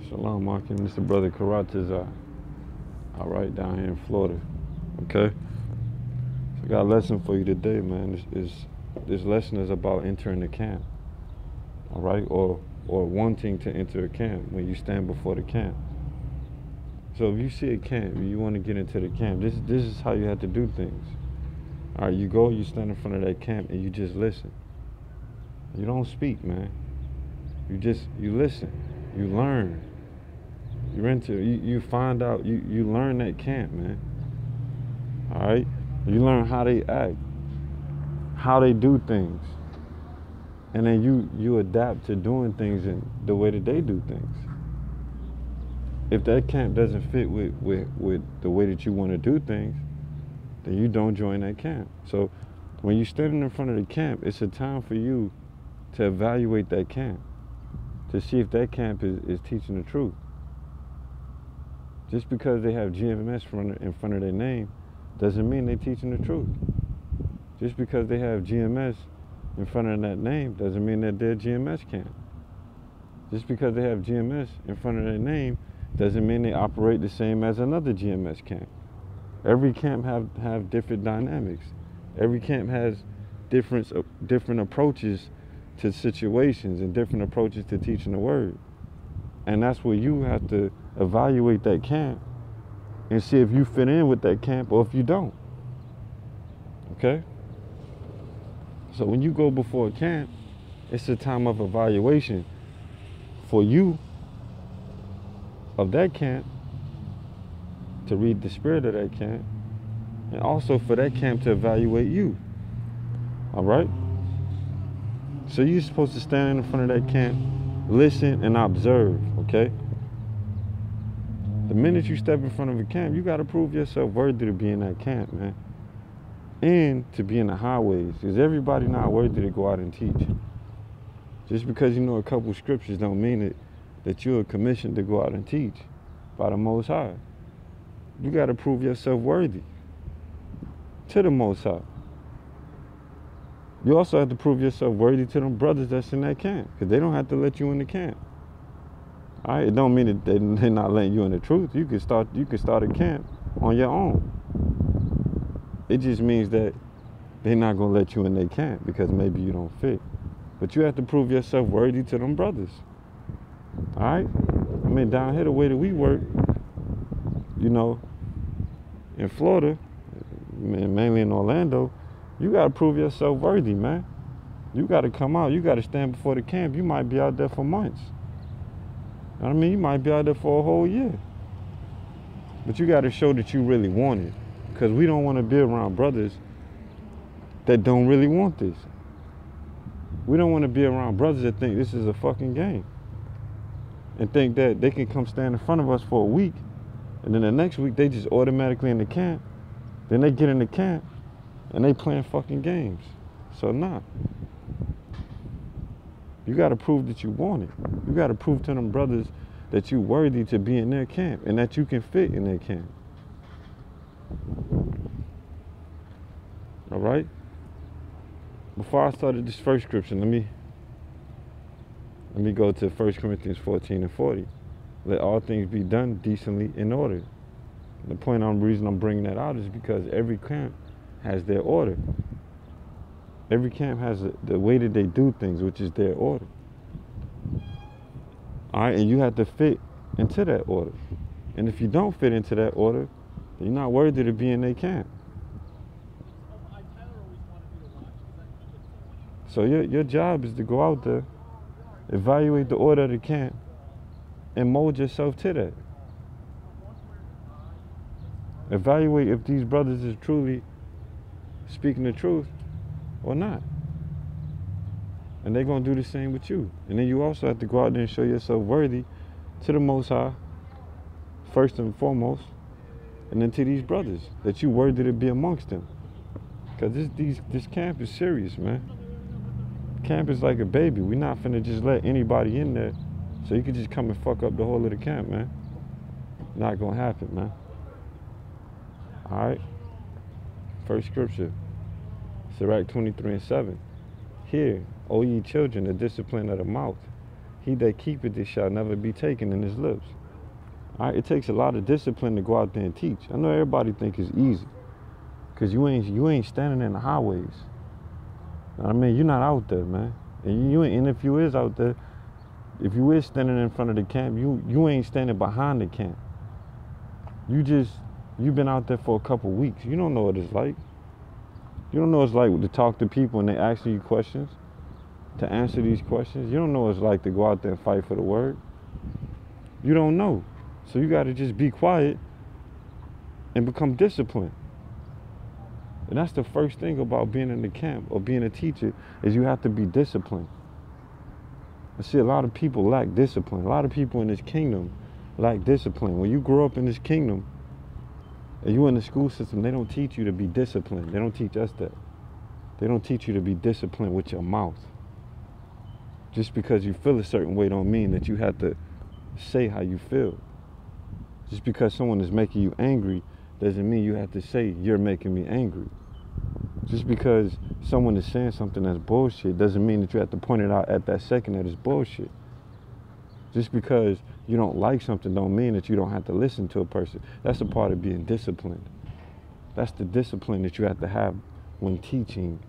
Shalom, Markin. This is Brother Karatazar. All right, down here in Florida. Okay? So I got a lesson for you today, man. This lesson is about entering the camp. All right? Or wanting to enter a camp when you stand before the camp. So if you see a camp, you want to get into the camp, this is how you have to do things. All right, you go, you stand in front of that camp, and you just listen. You don't speak, man. You listen. You learn. You find out, you learn that camp, man. All right? You learn how they act, how they do things. And then you adapt to doing things in the way that they do things. If that camp doesn't fit with the way that you want to do things, then you don't join that camp. So when you're standing in front of the camp, it's a time for you to evaluate that camp, to see if that camp is teaching the truth. Just because they have GMS in front of their name doesn't mean they're teaching the truth. Just because they have GMS in front of that name doesn't mean that they're a GMS camp. Just because they have GMS in front of their name doesn't mean they operate the same as another GMS camp. Every camp have different dynamics. Every camp has different approaches to situations and different approaches to teaching the word. And that's where you have to evaluate that camp and see if you fit in with that camp or if you don't. Okay? So when you go before a camp, it's a time of evaluation for you of that camp, to read the spirit of that camp, and also for that camp to evaluate you. All right? So you're supposed to stand in front of that camp, listen and observe, okay? The minute you step in front of a camp, you got to prove yourself worthy to be in that camp, man. And to be in the highways, because everybody not worthy to go out and teach. Just because you know a couple scriptures don't mean that you're commissioned to go out and teach by the Most High. You got to prove yourself worthy to the Most High. You also have to prove yourself worthy to them brothers that's in that camp, because they don't have to let you in the camp. All right, it don't mean that they're not letting you in the truth. You can start a camp on your own. It just means that they're not gonna let you in their camp because maybe you don't fit. But you have to prove yourself worthy to them brothers. All right? I mean, down here the way that we work, you know, in Florida, mainly in Orlando, you gotta prove yourself worthy, man. You gotta come out. You gotta stand before the camp. You might be out there for months. You know what I mean? You might be out there for a whole year. But you gotta show that you really want it. Because we don't want to be around brothers that don't really want this. We don't want to be around brothers that think this is a fucking game. And think that they can come stand in front of us for a week, and then the next week they just automatically in the camp. Then they get in the camp, and they playing fucking games. So nah. You got to prove that you want it. You got to prove to them brothers that you worthy to be in their camp and that you can fit in their camp. All right? Before I started this first scripture, let me go to 1 Corinthians 14 and 40. Let all things be done decently in order. The reason I'm bringing that out is because every camp has their order. Every camp has the way that they do things, which is their order. All right, and you have to fit into that order. And if you don't fit into that order, then you're not worthy to be in their camp. So your job is to go out there, evaluate the order of the camp, and mold yourself to that. Evaluate if these brothers is truly speaking the truth or not. And they're going to do the same with you. And then you also have to go out there and show yourself worthy to the Most High, first and foremost, and then to these brothers, that you worthy to be amongst them. Because this camp is serious, man. Camp is like a baby. We're not finna just let anybody in there so you can just come and fuck up the whole of the camp, man. Not gonna happen, man. All right? First scripture, Sirach 23 and 7. Hear, O ye children, the discipline of the mouth. He that keepeth it shall never be taken in his lips. All right, it takes a lot of discipline to go out there and teach. I know everybody think it's easy, cause you ain't standing in the highways. I mean, you're not out there, man. And if you is out there, if you is standing in front of the camp, you ain't standing behind the camp. You've been out there for a couple weeks. You don't know what it's like. You don't know what it's like to talk to people and they asking you questions, to answer these questions. You don't know what it's like to go out there and fight for the word. You don't know. So you got to just be quiet and become disciplined. And that's the first thing about being in the camp or being a teacher, is you have to be disciplined. I see a lot of people lack discipline. A lot of people in this kingdom lack discipline. When you grow up in this kingdom and you in the school system, they don't teach you to be disciplined. They don't teach us that. They don't teach you to be disciplined with your mouth. Just because you feel a certain way don't mean that you have to say how you feel. Just because someone is making you angry doesn't mean you have to say, you're making me angry. Just because someone is saying something that's bullshit doesn't mean that you have to point it out at that second that it's bullshit. Just because you don't like something don't mean that you don't have to listen to a person. That's a part of being disciplined. That's the discipline that you have to have when teaching.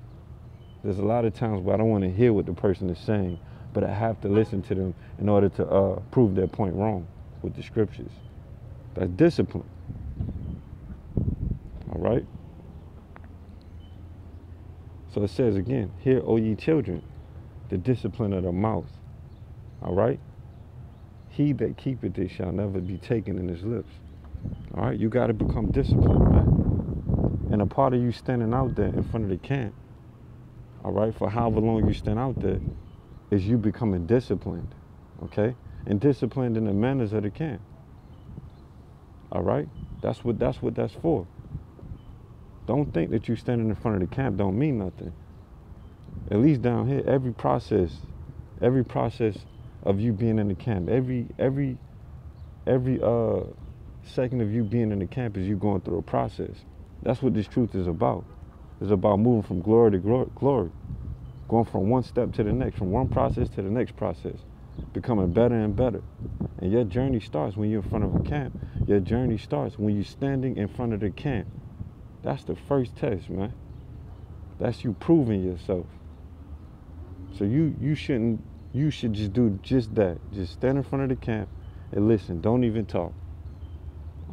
There's a lot of times where I don't want to hear what the person is saying, but I have to listen to them in order to prove their point wrong with the scriptures. That's discipline. All right? So it says again, hear, O ye children, the discipline of the mouth. All right? He that keepeth it shall never be taken in his lips. All right? You got to become disciplined, man. And a part of you standing out there in front of the camp, all right, for however long you stand out there, is you becoming disciplined, okay? And disciplined in the manners of the camp. All right? That's what that's for. Don't think that you standing in front of the camp don't mean nothing. At least down here, every process of you being in the camp, every second of you being in the camp is you going through a process. That's what this truth is about. It's about moving from glory to glory, going from one step to the next, from one process to the next process, becoming better and better. And your journey starts when you're in front of a camp. Your journey starts when you're standing in front of the camp. That's the first test, man. That's you proving yourself. So you should just do just that. Just stand in front of the camp and listen. Don't even talk.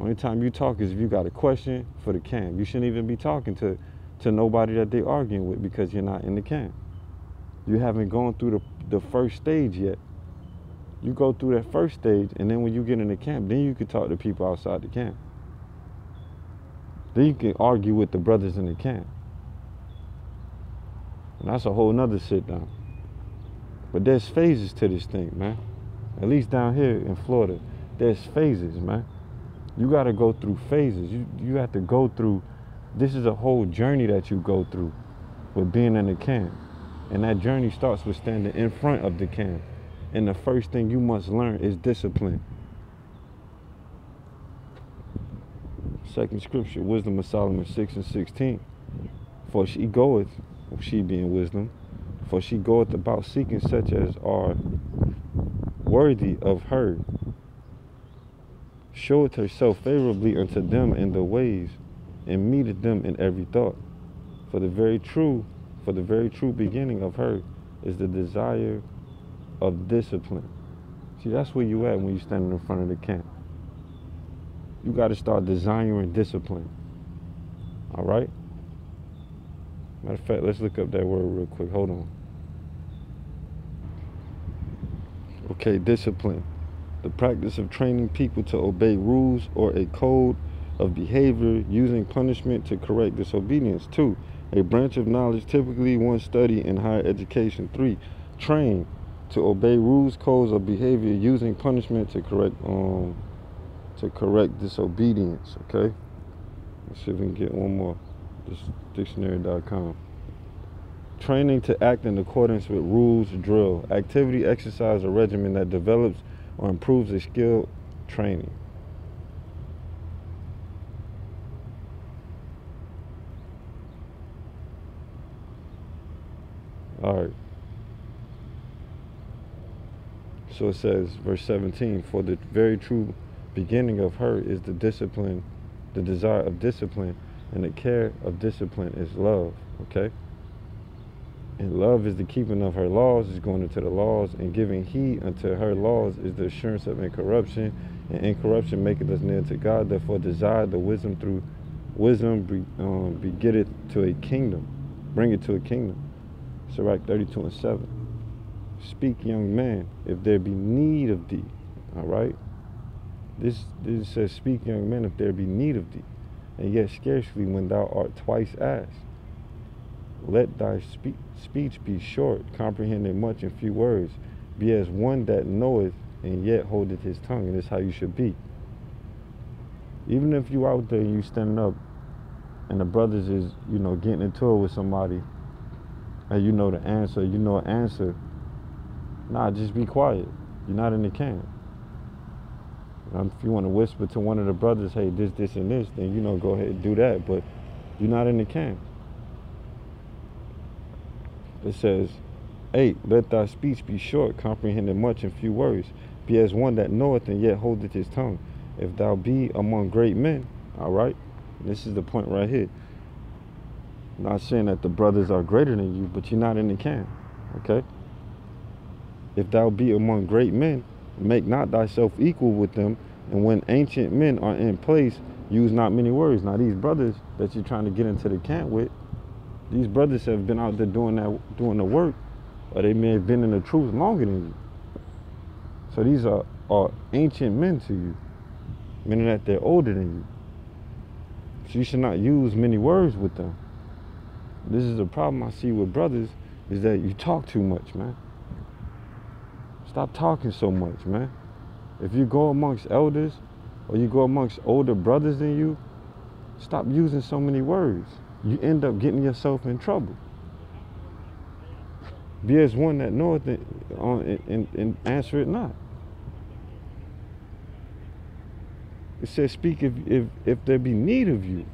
Only time you talk is if you got a question for the camp. You shouldn't even be talking to nobody that they're arguing with, because you're not in the camp. You haven't gone through the first stage yet. You go through that first stage, and then when you get in the camp, then you can talk to people outside the camp. Then you can argue with the brothers in the camp. And that's a whole nother sit down. But there's phases to this thing, man. At least down here in Florida, there's phases, man. You got to go through phases. You have to go through, this is a whole journey that you go through with being in the camp. And that journey starts with standing in front of the camp. And the first thing you must learn is discipline. Second scripture, Wisdom of Solomon 6:16. For she goeth, she being wisdom, for she goeth about seeking such as are worthy of her. Showeth herself favorably unto them in the ways, and meeteth them in every thought. For the very true beginning of her is the desire of discipline. See, that's where you at when you're standing in front of the camp. You got to start desiring discipline. All right? Matter of fact, let's look up that word real quick. Hold on. Okay, discipline. The practice of training people to obey rules or a code of behavior, using punishment to correct disobedience. 2, a branch of knowledge typically one study in higher education. 3, train to obey rules, codes of behavior, using punishment to correct disobedience. Okay, let's see if we can get one more. This dictionary.com. Training to act in accordance with rules, drill, activity, exercise, or regimen that develops or improves a skill. Training. All right. So it says, verse 17, for the very true beginning of her is the discipline, the desire of discipline, and the care of discipline is love, okay? And love is the keeping of her laws, is going into the laws, and giving heed unto her laws is the assurance of incorruption, and incorruption maketh us near to God. Therefore desire the wisdom through wisdom beget it to a kingdom, bring it to a kingdom. Sirach 32:7. Speak, young man, if there be need of thee. All right. This says, speak, young man, if there be need of thee, and yet scarcely when thou art twice asked. Let thy speech be short, comprehending much in few words. Be as one that knoweth, and yet holdeth his tongue. And this is how you should be. Even if you out there and you standing up, and the brothers is, getting into it with somebody, and you know the answer, an answer, nah, just be quiet. You're not in the camp. If you want to whisper to one of the brothers, hey, this, and this, then, go ahead and do that. But you're not in the camp. It says, 8, let thy speech be short, comprehending much in few words. Be as one that knoweth and yet holdeth his tongue. If thou be among great men, all right? This is the point right here. I'm not saying that the brothers are greater than you, but you're not in the camp, okay? If thou be among great men, make not thyself equal with them, and when ancient men are in place, use not many words. Now these brothers that you're trying to get into the camp with, these brothers have been out there doing the work, or they may have been in the truth longer than you. So these are ancient men to you, meaning that they're older than you. So you should not use many words with them. This is a problem I see with brothers, is that you talk too much, man. Stop talking so much, man. If you go amongst elders, or you go amongst older brothers than you, stop using so many words. You end up getting yourself in trouble. Be as one that knoweth and answer it not. It says, speak if there be need of you,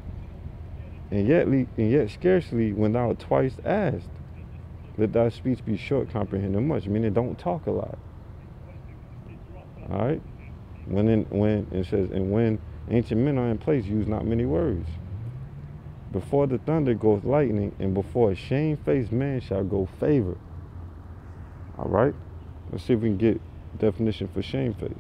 and yet scarcely when thou art twice asked. Let thy speech be short, comprehending much. Meaning, don't talk a lot. All right. When it says, and when ancient men are in place, use not many words. Before the thunder goeth lightning, and before a shamefaced man shall go favor. All right. Let's see if we can get definition for shamefaced.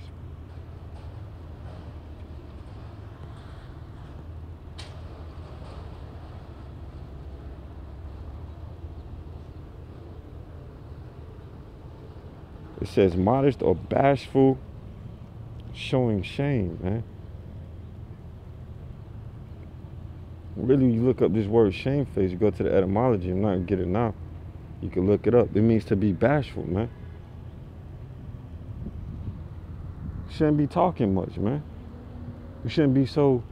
It says modest or bashful, showing shame, man. Really, you look up this word shamefaced, you go to the etymology. I'm not going to get it now. You can look it up. It means to be bashful, man. You shouldn't be talking much, man. You shouldn't be so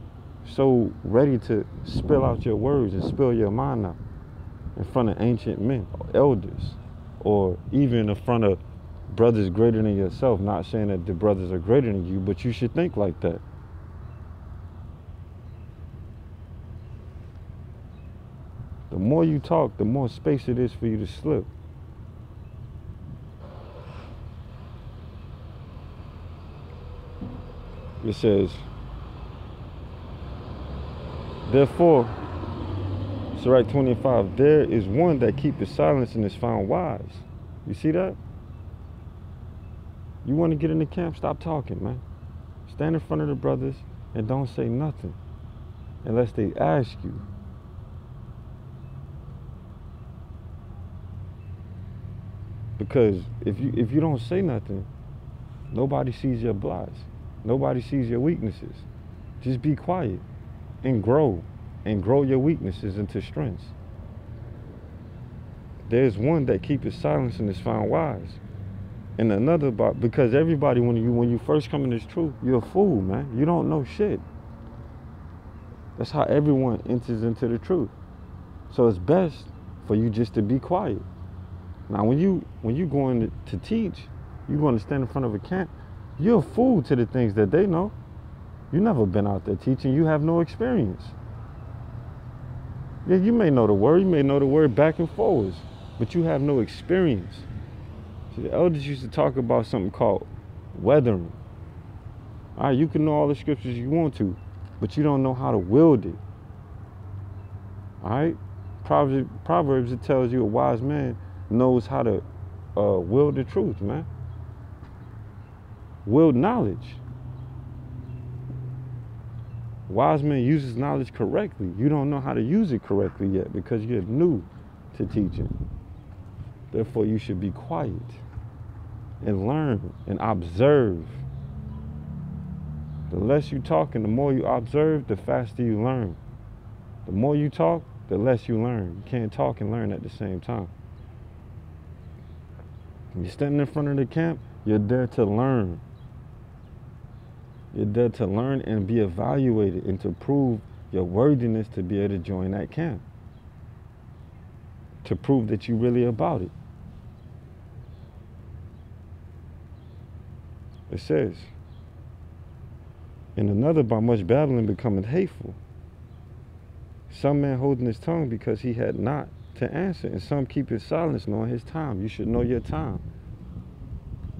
ready to spill out your words and spill your mind out in front of ancient men, or elders, or even in front of brothers greater than yourself. Not saying that the brothers are greater than you, but you should think like that. The more you talk, the more space it is for you to slip. It says, therefore, Sirach 25, there is one that keepeth silence and is found wise. You see that? You want to get in the camp, stop talking, man. Stand in front of the brothers and don't say nothing unless they ask you. Because if you don't say nothing, nobody sees your blots. Nobody sees your weaknesses. Just be quiet and grow your weaknesses into strengths. There's one that keepeth silence and is found wise. And another, because everybody, when you first come in this truth, you're a fool, man. You don't know shit. That's how everyone enters into the truth. So it's best for you just to be quiet. Now, when you going to teach, you're going to stand in front of a camp, you're a fool to the things that they know. You never been out there teaching. You have no experience. Yeah, you may know the word. You may know the word back and forwards, but you have no experience. So See, the elders used to talk about something called weathering. All right, you can know all the scriptures you want to, but you don't know how to wield it. All right? Proverbs, it tells you a wise man knows how to wield the truth, man. Wield knowledge. Wise man uses knowledge correctly. You don't know how to use it correctly yet because you're new to teaching. Therefore, you should be quiet and learn and observe. The less you talk and the more you observe, the faster you learn. The more you talk, the less you learn. You can't talk and learn at the same time. When you're standing in front of the camp, you're there to learn. You're there to learn and be evaluated and to prove your worthiness to be able to join that camp. To prove that you're really about it. It says, and another by much babbling becometh hateful. Some man holding his tongue because he had not to answer, and some keep his silence knowing his time. You should know your time.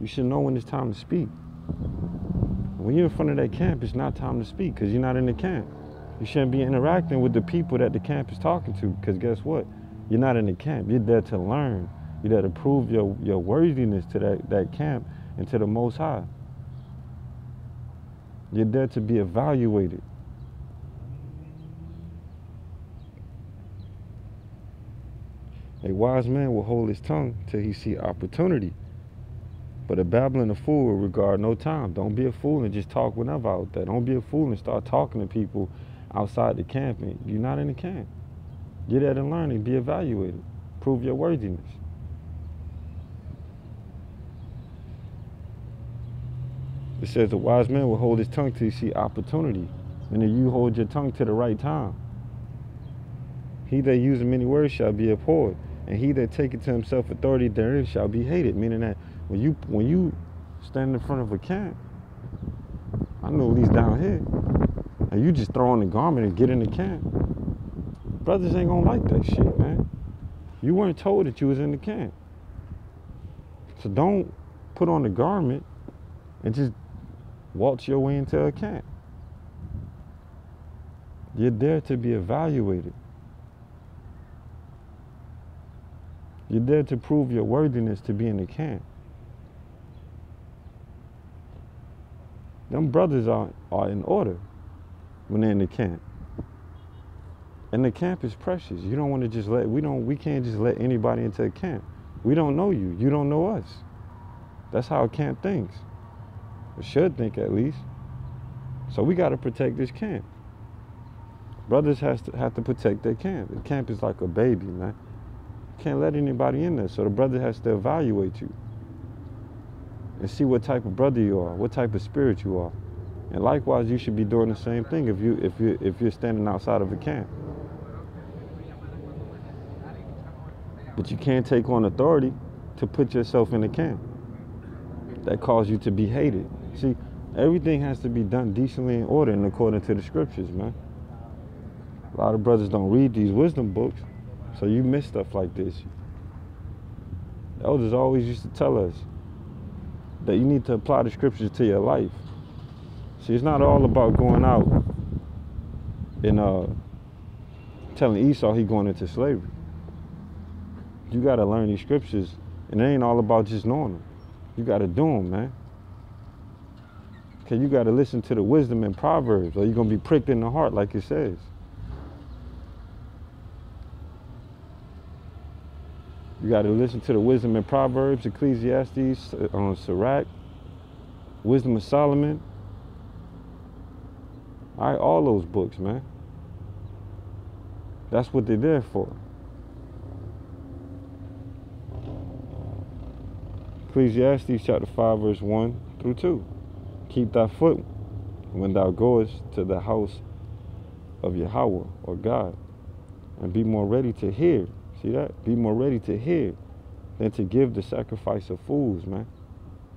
You should know when it's time to speak. When you're in front of that camp, it's not time to speak because you're not in the camp. You shouldn't be interacting with the people that the camp is talking to because guess what? You're not in the camp. You're there to learn. You're there to prove your worthiness to that camp and to the Most High. You're there to be evaluated. A wise man will hold his tongue till he see opportunity. But a babbling fool will regard no time. Don't be a fool and just talk whenever out there. Don't be a fool and start talking to people outside the camp. And you're not in the camp. Get there to learn and be evaluated. Prove your worthiness. It says the wise man will hold his tongue till he see opportunity. And then you hold your tongue to the right time. He that useth many words shall be abhorred, and he that taketh to himself authority therein shall be hated. Meaning that when you stand in front of a camp, I know at least down here, and you just throw on the garment and get in the camp, brothers ain't gonna like that shit, man. You weren't told that you was in the camp. So don't put on the garment and just waltz your way into a camp. You're there to be evaluated. You're there to prove your worthiness to be in the camp. Them brothers are in order when they're in the camp. And the camp is precious. You don't want to just we can't just let anybody into a camp. We don't know you. You don't know us. That's how a camp thinks. It should think at least. So we got to protect this camp. Brothers have to protect their camp. The camp is like a baby, man. Can't let anybody in there, so the brother has to evaluate you and see what type of brother you are, what type of spirit you are. And likewise, you should be doing the same thing if you're standing outside of a camp. But you can't take on authority to put yourself in a camp. That causes you to be hated. See, everything has to be done decently in order and according to the scriptures, man. A lot of brothers don't read these wisdom books. So you miss stuff like this. The elders always used to tell us that you need to apply the scriptures to your life. See, it's not all about going out and telling Esau he going into slavery. You got to learn these scriptures, and it ain't all about just knowing them. You got to do them, man. Okay, you got to listen to the wisdom in Proverbs, or you're going to be pricked in the heart like it says. You got to listen to the wisdom in Proverbs, Ecclesiastes, Sirach, Wisdom of Solomon. All right, all those books, man. That's what they're there for. Ecclesiastes chapter 5, verse 1 through 2. Keep thy foot when thou goest to the house of Yahweh or God, and be more ready to hear. See that? Be more ready to hear than to give the sacrifice of fools, man.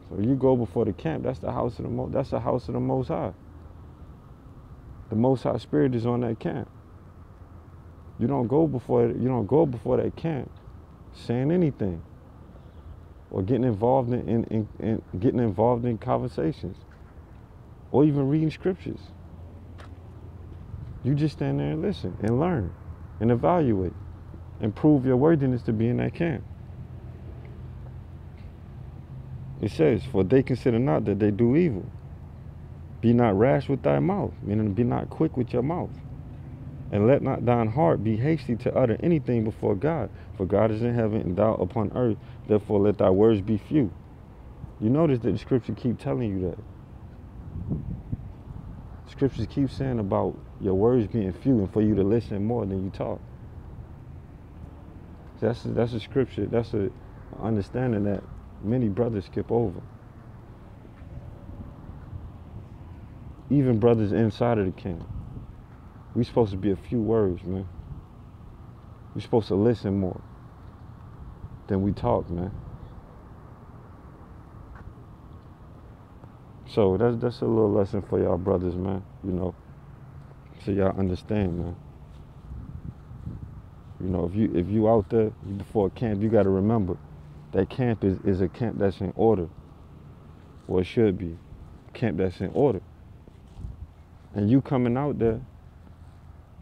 So you go before the camp, that's the house of the Most High. The Most High Spirit is on that camp. You don't go before that camp saying anything. or getting involved in getting involved in conversations, or even reading scriptures. You just stand there and listen and learn and evaluate and prove your worthiness to be in that camp. It says, for they consider not that they do evil. Be not rash with thy mouth, meaning be not quick with your mouth. And let not thine heart be hasty to utter anything before God. For God is in heaven and thou upon earth. Therefore let thy words be few. You notice that the scripture keep telling you that. Scriptures keep saying about your words being few and for you to listen more than you talk. That's a scripture. That's a understanding that many brothers skip over. Even brothers inside of the camp. We supposed to be a few words, man. We supposed to listen more than we talk, man. So that's a little lesson for y'all brothers, man. You know, so y'all understand, man. You know, if you out there before a camp, you got to remember that camp is a camp that's in order, or it should be a camp that's in order. And you coming out there,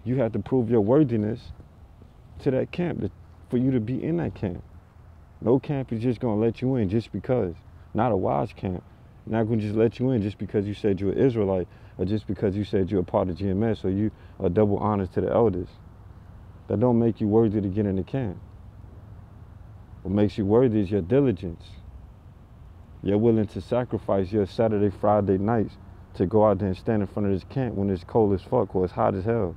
you have to prove your worthiness to that camp for you to be in that camp. No camp is just gonna let you in just because. Not a wise camp. Not gonna just let you in just because you said you're an Israelite, or just because you said you're a part of GMS, or you are double honors to the elders. That don't make you worthy to get in the camp. What makes you worthy is your diligence. You're willing to sacrifice your Saturday, Friday nights to go out there and stand in front of this camp when it's cold as fuck or it's hot as hell.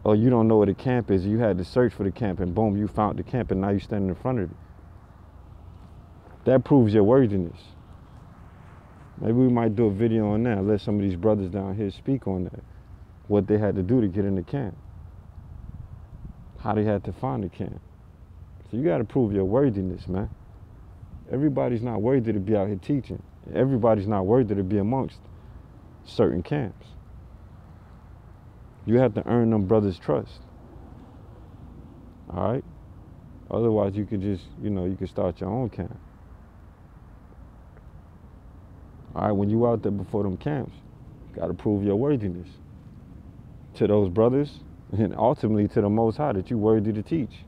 Or you don't know what a camp is, you had to search for the camp and boom, you found the camp and now you're standing in front of it. That proves your worthiness. Maybe we might do a video on that, let some of these brothers down here speak on that. What they had to do to get in the camp. How they had to find the camp. So you got to prove your worthiness, man. Everybody's not worthy to be out here teaching. Everybody's not worthy to be amongst certain camps. You have to earn them brothers' trust. All right? Otherwise, you could just, you could start your own camp. All right, when you out there before them camps, you got to prove your worthiness to those brothers and ultimately to the Most High that you're worthy to teach.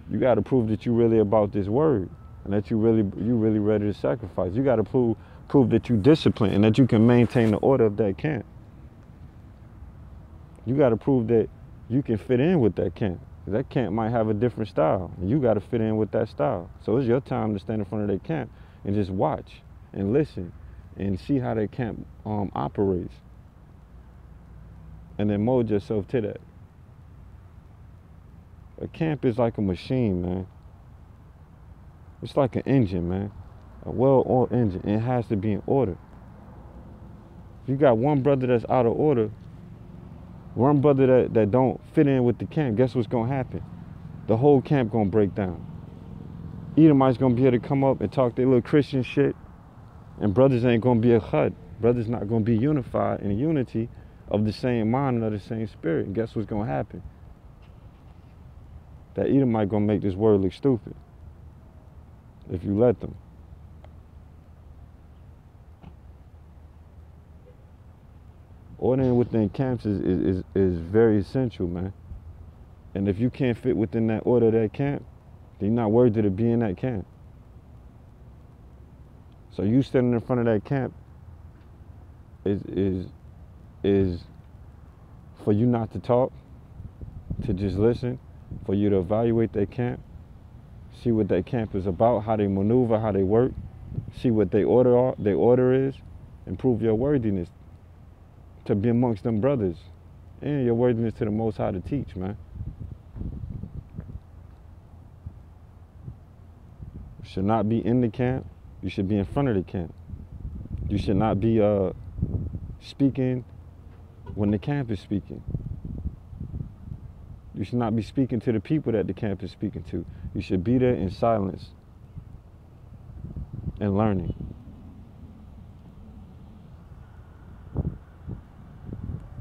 You got to prove that you're really about this word and that you really ready to sacrifice. You got to prove that you're disciplined and that you can maintain the order of that camp. You got to prove that you can fit in with that camp. That camp might have a different style, and you got to fit in with that style. So it's your time to stand in front of that camp and just watch and listen and see how that camp operates, and then mold yourself to that. A camp is like a machine, man. It's like an engine, man. A well-oiled engine. It has to be in order. If you got one brother that's out of order, one brother that don't fit in with the camp, guess what's gonna happen? The whole camp gonna break down. Edomites gonna be able to come up and talk their little Christian shit, and brothers ain't gonna be a chud. Brothers not gonna be unified in unity of the same mind and of the same spirit. And guess what's gonna happen? That Edomite gonna make this word look stupid if you let them. Ordering within camps is very essential, man. And if you can't fit within that order of that camp, then you're not worthy to be in that camp. So you standing in front of that camp is for you not to talk, to just listen, for you to evaluate that camp, see what that camp is about, how they maneuver, how they work, see what their order is, and prove your worthiness to be amongst them brothers, and your worthiness to the Most High to teach, man. You should not be in the camp. You should be in front of the camp. You should not be speaking when the camp is speaking. You should not be speaking to the people that the camp is speaking to. You should be there in silence and learning.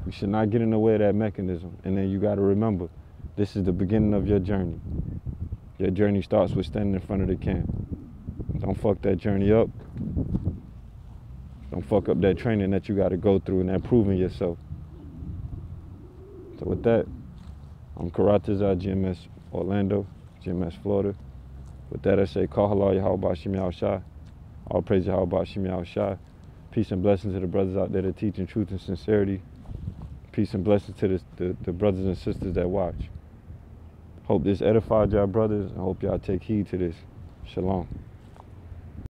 You should not get in the way of that mechanism. And then you got to remember, this is the beginning of your journey. Your journey starts with standing in front of the camp. Don't fuck that journey up. Don't fuck up that training that you got to go through and that proving yourself. So with that, I'm Karatazar, GMS Orlando, GMS Florida. With that, I say, Call Halal Yahweh Shim Yahweh Shai. All praise Yahweh Shim Yahweh Shai. Peace and blessings to the brothers out there that teaching truth and sincerity. Peace and blessings to the brothers and sisters that watch. Hope this edified y'all brothers, and hope y'all take heed to this. Shalom.